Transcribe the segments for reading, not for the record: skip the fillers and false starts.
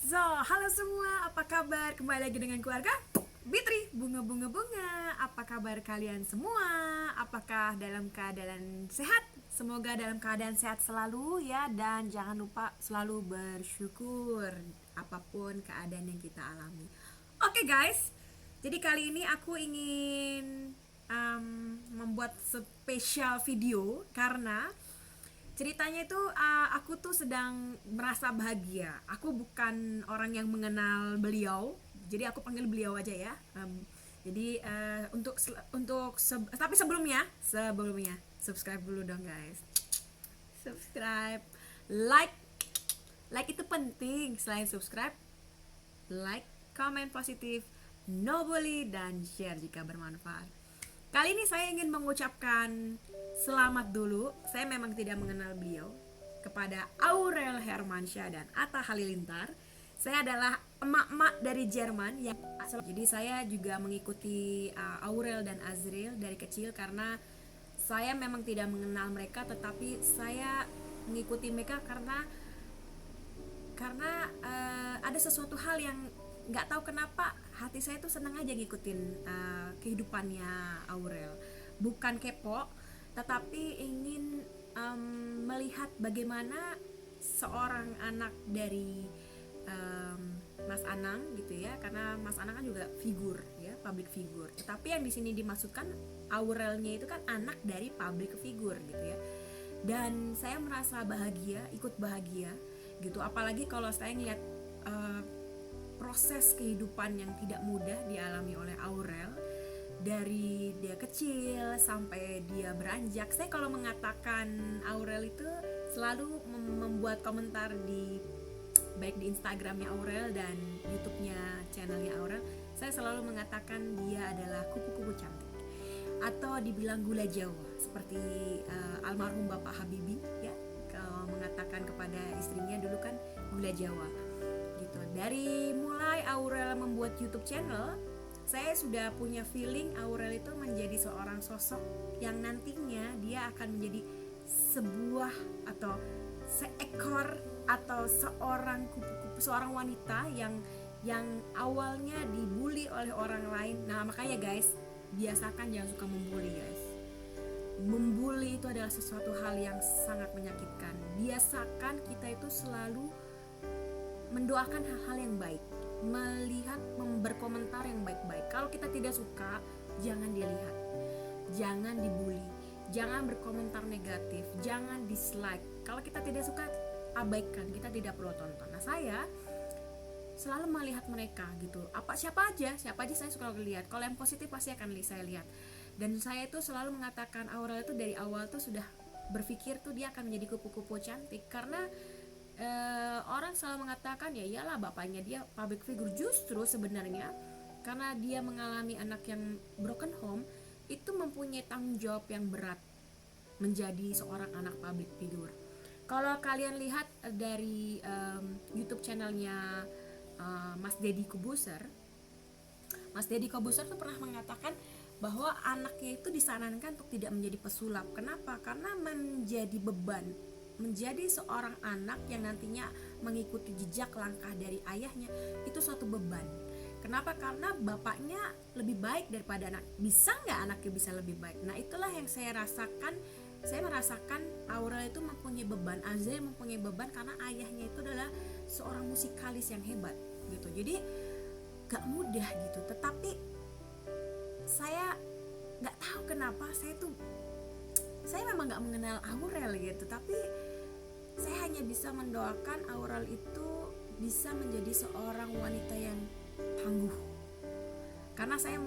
So, halo semua, apa kabar? Kembali lagi dengan keluarga Bitri, bunga-bunga-bunga. Apa kabar kalian semua? Apakah dalam keadaan sehat? Semoga dalam keadaan sehat selalu ya. Dan jangan lupa selalu bersyukur apapun keadaan yang kita alami. Oke guys, jadi kali ini aku ingin membuat spesial video karena ceritanya itu aku tuh sedang merasa bahagia. Aku bukan orang yang mengenal beliau, jadi aku panggil beliau aja ya. Jadi tapi sebelumnya subscribe dulu dong guys. Subscribe, like, like itu penting. Selain subscribe, like, komen positif, no bully, dan share jika bermanfaat. Kali ini saya ingin mengucapkan selamat dulu. Saya memang tidak mengenal beliau, kepada Aurel Hermansyah dan Atta Halilintar. Saya adalah emak-emak dari Jerman yang asal. Jadi saya juga mengikuti Aurel dan Azril dari kecil karena saya memang tidak mengenal mereka, tetapi saya mengikuti mereka karena ada sesuatu hal yang nggak tahu kenapa hati saya tuh senang aja ngikutin kehidupannya Aurel. Bukan kepo, tetapi ingin melihat bagaimana seorang anak dari Mas Anang gitu ya, karena Mas Anang kan juga figur ya, public figure. Tetapi yang di sini dimaksudkan Aurelnya itu kan anak dari public figure gitu ya. Dan saya merasa bahagia, ikut bahagia gitu. Apalagi kalau saya ngeliat proses kehidupan yang tidak mudah dialami oleh Aurel, dari dia kecil sampai dia beranjak. Saya kalau mengatakan Aurel itu selalu membuat komentar baik di Instagramnya Aurel dan YouTube-nya channelnya Aurel. Saya selalu mengatakan dia adalah kupu-kupu cantik, atau dibilang gula Jawa, seperti almarhum Bapak Habibie ya, kalau mengatakan kepada istrinya dulu kan gula Jawa gitu. Dari mulai Aurel membuat YouTube channel, saya sudah punya feeling Aurel itu menjadi seorang sosok yang nantinya dia akan menjadi sebuah atau seekor atau seorang kupu-kupu, seorang wanita yang awalnya dibully oleh orang lain. Nah makanya guys, biasakan jangan suka membuli guys. Membuli itu adalah sesuatu hal yang sangat menyakitkan. Biasakan kita itu selalu mendoakan hal-hal yang baik, melihat, berkomentar yang baik-baik. Kalau kita tidak suka, jangan dilihat, jangan dibully, jangan berkomentar negatif, jangan dislike. Kalau kita tidak suka, abaikan, kita tidak perlu tonton. Nah saya selalu melihat mereka gitu, siapa aja saya suka lihat. Kalau yang positif pasti akan saya lihat. Dan saya itu selalu mengatakan Aurel itu dari awal tuh sudah berpikir tuh dia akan menjadi kupu-kupu cantik, karena orang selalu mengatakan ya iyalah bapaknya dia public figure. Justru sebenarnya karena dia mengalami anak yang broken home, itu mempunyai tanggung jawab yang berat menjadi seorang anak public figure. Kalau kalian lihat dari YouTube channelnya Mas Deddy Kobuser, Mas Deddy Kobuser tuh pernah mengatakan bahwa anaknya itu disarankan untuk tidak menjadi pesulap. Kenapa? Karena menjadi beban, menjadi seorang anak yang nantinya mengikuti jejak langkah dari ayahnya itu suatu beban. Kenapa? Karena bapaknya lebih baik daripada anak. Bisa nggak anaknya bisa lebih baik? Nah itulah yang saya rasakan. Saya merasakan Aurel itu mempunyai beban, Azril mempunyai beban karena ayahnya itu adalah seorang musikalis yang hebat gitu. Jadi gak mudah gitu. Tetapi saya gak tahu kenapa saya memang gak mengenal Aurel gitu, tapi saya hanya bisa mendoakan Aurel itu bisa menjadi seorang wanita yang tangguh. Karena saya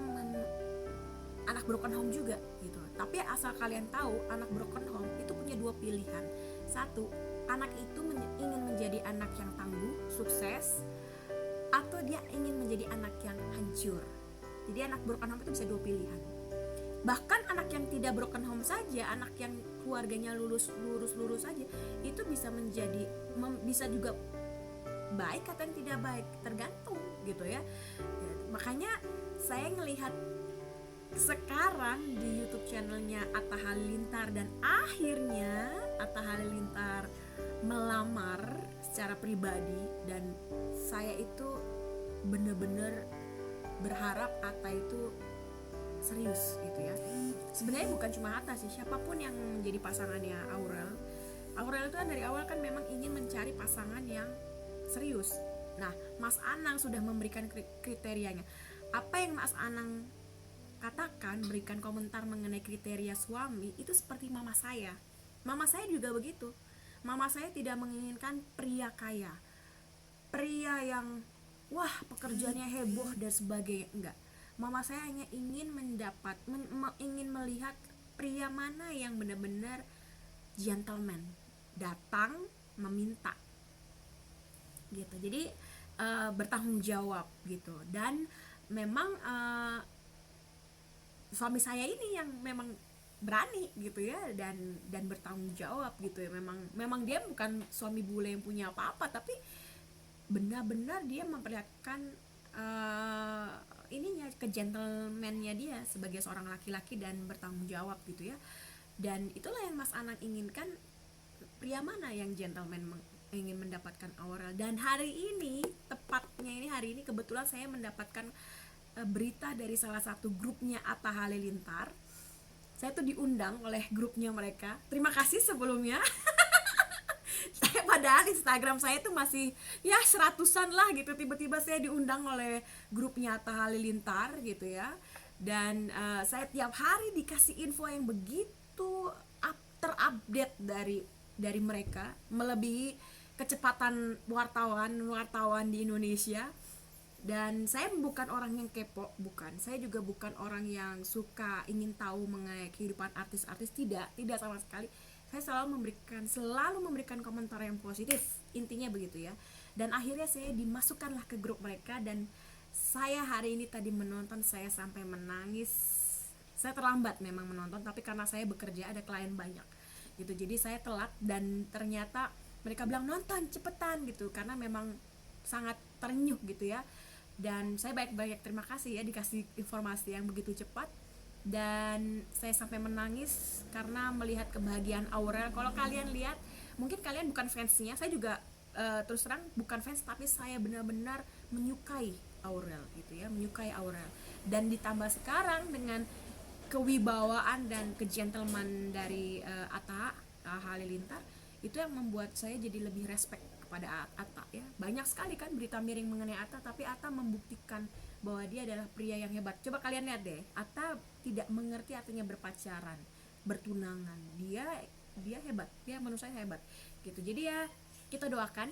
anak broken home juga gitu. Tapi asal kalian tahu, anak broken home itu punya dua pilihan. Satu, anak itu ingin menjadi anak yang tangguh, sukses, atau dia ingin menjadi anak yang hancur. Jadi anak broken home itu bisa dua pilihan. Bahkan anak yang tidak broken home saja, anak yang keluarganya lurus saja, itu bisa bisa juga baik atau yang tidak baik, tergantung gitu ya. Makanya saya ngelihat sekarang di YouTube channelnya Atta Halilintar, dan akhirnya Atta Halilintar melamar secara pribadi, dan saya itu bener-bener berharap Atta itu serius gitu ya. Sebenarnya bukan cuma Atta sih, siapapun yang menjadi pasangannya Aurel itu kan dari awal kan memang ingin mencari pasangan yang serius. Nah, Mas Anang sudah memberikan kriterianya. Apa yang Mas Anang katakan, berikan komentar mengenai kriteria suami, itu seperti mama saya. Mama saya juga begitu. Mama saya tidak menginginkan pria kaya, pria yang wah pekerjaannya heboh dan sebagainya, enggak. Mama saya hanya ingin ingin melihat pria mana yang benar-benar gentleman, datang meminta gitu. Jadi bertanggung jawab gitu. Dan memang suami saya ini yang memang berani gitu ya, dan bertanggung jawab gitu ya. Memang dia bukan suami bule yang punya apa-apa, tapi benar-benar dia memperlihatkan ininya, kegentlemannya dia sebagai seorang laki-laki dan bertanggung jawab gitu ya. Dan itulah yang Mas Anang inginkan, pria mana yang gentleman ingin mendapatkan Aurel. Dan hari ini, tepatnya ini hari ini kebetulan saya mendapatkan berita dari salah satu grupnya Atta Halilintar. Saya tuh diundang oleh grupnya mereka. Terima kasih sebelumnya. Saya padahal Instagram saya tuh masih ya 100-an lah gitu, tiba-tiba saya diundang oleh grupnya Atta Halilintar gitu ya. Dan saya tiap hari dikasih info yang begitu terupdate dari mereka, melebihi kecepatan wartawan di Indonesia. Dan saya bukan orang yang kepo, bukan. Saya juga bukan orang yang suka ingin tahu mengenai kehidupan artis-artis, tidak sama sekali. Saya selalu memberikan komentar yang positif, intinya begitu ya. Dan akhirnya saya dimasukkanlah ke grup mereka, dan saya hari ini tadi menonton, saya sampai menangis. Saya terlambat memang menonton, tapi karena saya bekerja, ada klien banyak gitu, jadi saya telat. Dan ternyata mereka bilang nonton cepetan gitu, karena memang sangat terenyuh gitu ya. Dan saya banyak terima kasih ya, dikasih informasi yang begitu cepat. Dan saya sampai menangis karena melihat kebahagiaan Aurel. Kalau kalian lihat, mungkin kalian bukan fansnya, saya juga terus terang bukan fans, tapi saya benar-benar menyukai Aurel gitu ya, menyukai Aurel. Dan ditambah sekarang dengan kewibawaan dan kegentleman dari Atta Halilintar, itu yang membuat saya jadi lebih respect kepada Atta ya. Banyak sekali kan berita miring mengenai Atta, tapi Atta membuktikan bahwa dia adalah pria yang hebat. Coba kalian lihat deh, Atta tidak mengerti artinya berpacaran, bertunangan. Dia hebat, dia menurut saya hebat gitu. Jadi ya kita doakan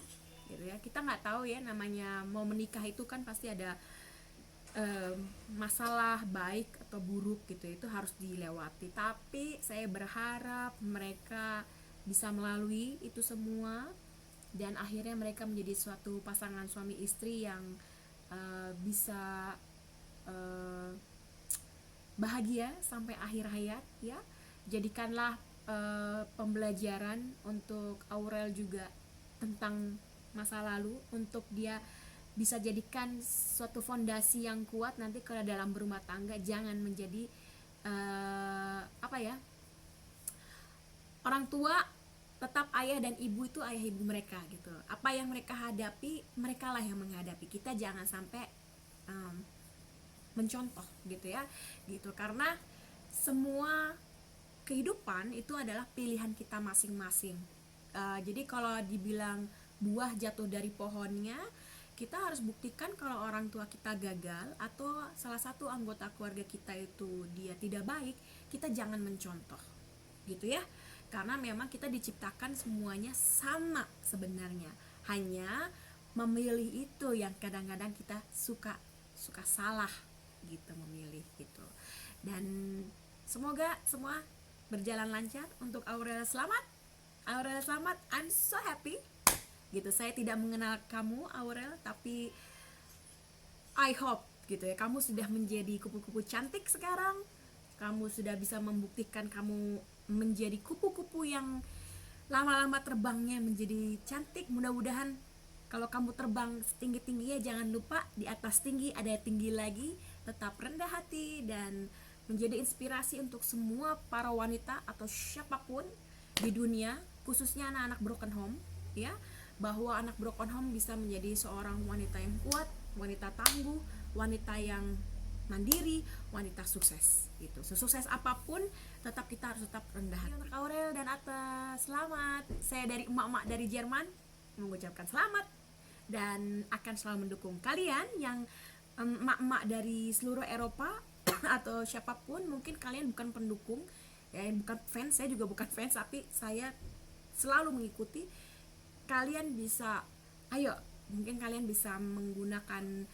gitu ya. Kita nggak tahu ya, namanya mau menikah itu kan pasti ada masalah baik atau buruk gitu, itu harus dilewati. Tapi saya berharap mereka bisa melalui itu semua, dan akhirnya mereka menjadi suatu pasangan suami istri yang bisa bahagia sampai akhir hayat ya. Jadikanlah pembelajaran untuk Aurel juga tentang masa lalu, untuk dia bisa jadikan suatu fondasi yang kuat nanti kalau dalam berumah tangga. Jangan menjadi orang tua tetap ayah dan ibu itu ayah ibu mereka gitu. Apa yang mereka hadapi, mereka lah yang menghadapi. Kita jangan sampai mencontoh gitu ya, gitu. Karena semua kehidupan itu adalah pilihan kita masing-masing. Jadi kalau dibilang buah jatuh dari pohonnya, kita harus buktikan kalau orang tua kita gagal atau salah satu anggota keluarga kita itu dia tidak baik, kita jangan mencontoh gitu ya. Karena memang kita diciptakan semuanya sama sebenarnya, hanya memilih itu yang kadang-kadang kita suka salah gitu memilih gitu. Dan semoga semua berjalan lancar untuk Aurel. Selamat I'm so happy gitu. Saya tidak mengenal kamu Aurel, tapi I hope gitu ya, kamu sudah menjadi kupu-kupu cantik sekarang. Kamu sudah bisa membuktikan kamu menjadi kupu-kupu yang lama-lama terbangnya menjadi cantik. Mudah-mudahan kalau kamu terbang setinggi-tingginya, jangan lupa di atas tinggi ada tinggi lagi. Tetap rendah hati dan menjadi inspirasi untuk semua para wanita atau siapapun di dunia, khususnya anak-anak broken home ya. bahwa anak broken home bisa menjadi seorang wanita yang kuat, wanita tangguh, wanita yang mandiri, wanita sukses gitu. Sukses apapun tetap kita harus tetap rendah hati. Untuk Aurel dan Atta, selamat. Saya dari emak-emak dari Jerman mengucapkan selamat dan akan selalu mendukung kalian yang emak-emak dari seluruh Eropa atau siapapun. Mungkin kalian bukan pendukung ya, bukan fans, saya juga bukan fans, tapi saya selalu mengikuti. Kalian bisa, ayo, mungkin kalian bisa menggunakan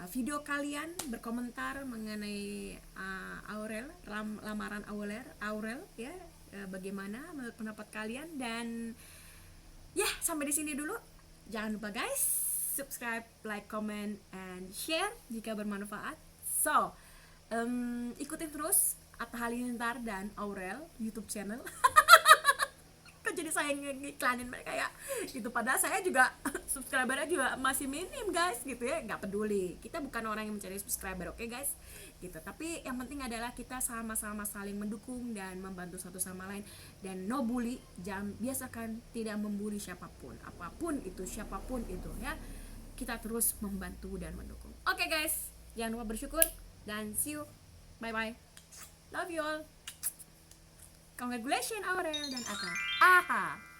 video kalian berkomentar mengenai Aurel, lamaran Aurel ya, bagaimana menurut pendapat kalian. Dan ya, sampai di sini dulu. Jangan lupa guys, subscribe, like, comment, and share jika bermanfaat. So, ikutin terus Atta Halilintar dan Aurel YouTube channel. Kok jadi saya ngiklanin mereka ya gitu, padahal saya juga subscribernya juga masih minim guys gitu ya. Nggak peduli, kita bukan orang yang mencari subscriber, oke guys gitu. Tapi yang penting adalah kita sama-sama saling mendukung dan membantu satu sama lain, dan no bully. Jangan, biasakan tidak membuli siapapun, apapun itu, siapapun itu ya. Kita terus membantu dan mendukung. Oke guys, jangan lupa bersyukur dan see you, bye bye, love you all. Congratulations Aurel dan Atta. Aha.